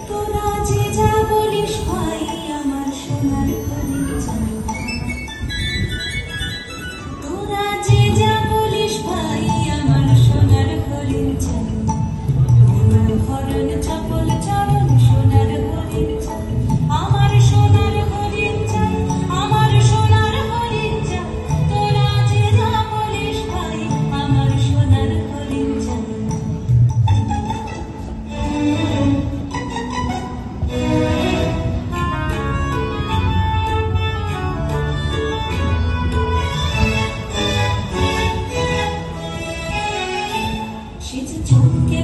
তোরা যে যা বলিস ভাই আমার সোনার হরিণ চাই, তোরা যে যা বলিস ভাই আমার সোনার হরিণ চাই, হরণ চপল চরণ সোনার হরিণ চাই, আমার সোনার হরিণ চাই, আমার সোনার হরিণ চাই, তোরা যে যা বলিস ভাই আমার সোনার হরিণ চাই। সে যে চমকে